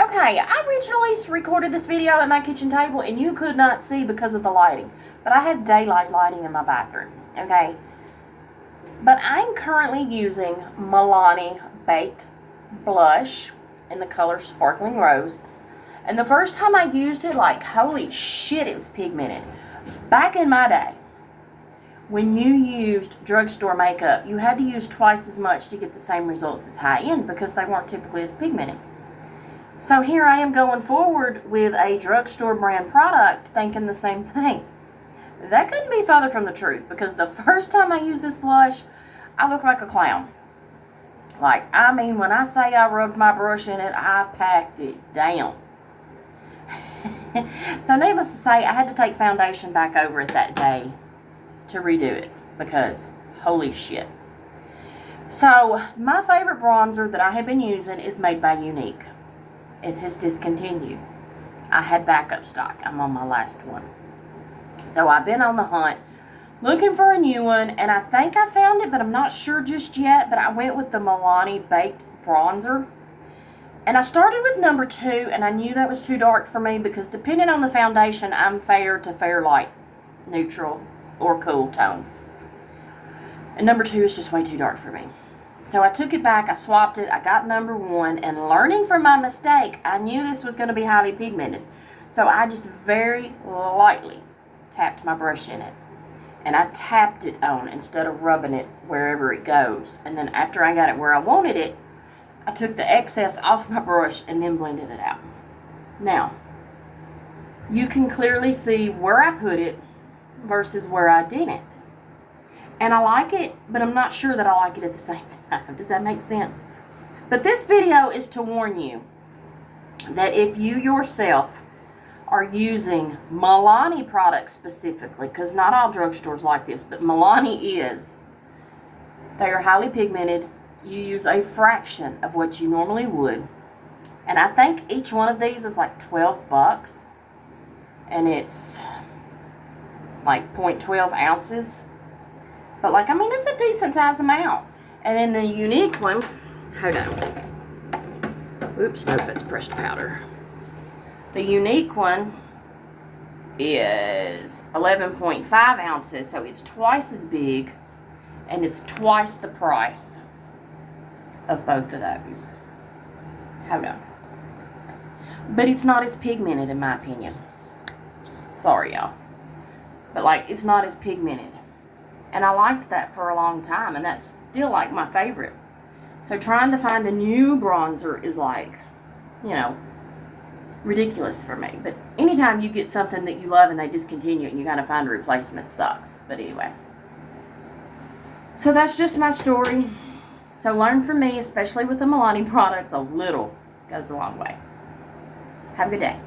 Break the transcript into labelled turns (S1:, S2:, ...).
S1: Okay, I originally recorded this video at my kitchen table and you could not see because of the lighting. But I have daylight lighting in my bathroom, okay? But I'm currently using Milani Baked Blush in the color Sparkling Rose. And the first time I used it, like, holy shit, it was pigmented. Back in my day, when you used drugstore makeup, you had to use twice as much to get the same results as high-end because they weren't typically as pigmented. So here I am going forward with a drugstore brand product thinking the same thing. That couldn't be farther from the truth because the first time I used this blush, I looked like a clown. Like, I mean, when I say I rubbed my brush in it, I packed it down. So needless to say, I had to take foundation back over it that day to redo it because holy shit. So my favorite bronzer that I have been using is made by Younique. It has discontinued. I had backup stock. I'm on my last one. So I've been on the hunt looking for a new one, and I think I found it, but I'm not sure just yet. But I went with the Milani Baked Bronzer. And I started with number 2, and I knew that was too dark for me because depending on the foundation, I'm fair to fair light, neutral, or cool tone. And number 2 is just way too dark for me. So I took it back, I swapped it, I got number 1, and learning from my mistake, I knew this was going to be highly pigmented. So I just very lightly tapped my brush in it. And I tapped it on instead of rubbing it wherever it goes. And then after I got it where I wanted it, I took the excess off my brush and then blended it out. Now, you can clearly see where I put it versus where I didn't. And I like it, but I'm not sure that I like it at the same time. Does that make sense? But this video is to warn you that if you yourself are using Milani products specifically, because not all drugstores like this, but Milani is, they are highly pigmented. You use a fraction of what you normally would. And I think each one of these is like 12 bucks. And it's like 0.12 ounces. But like, I mean, it's a decent size amount. And in the Younique one, hold on. Oops, nope, that's pressed powder. The Younique one is 11.5 ounces. So it's twice as big. And it's twice the price of both of those. Hold on. But it's not as pigmented in my opinion. Sorry, y'all. But like, it's not as pigmented. And I liked that for a long time. And that's still like my favorite. So trying to find a new bronzer is like, you know, ridiculous for me. But anytime you get something that you love and they discontinue it and you gotta find a replacement, sucks. But anyway. So that's just my story. So learn from me, especially with the Milani products, a little goes a long way. Have a good day.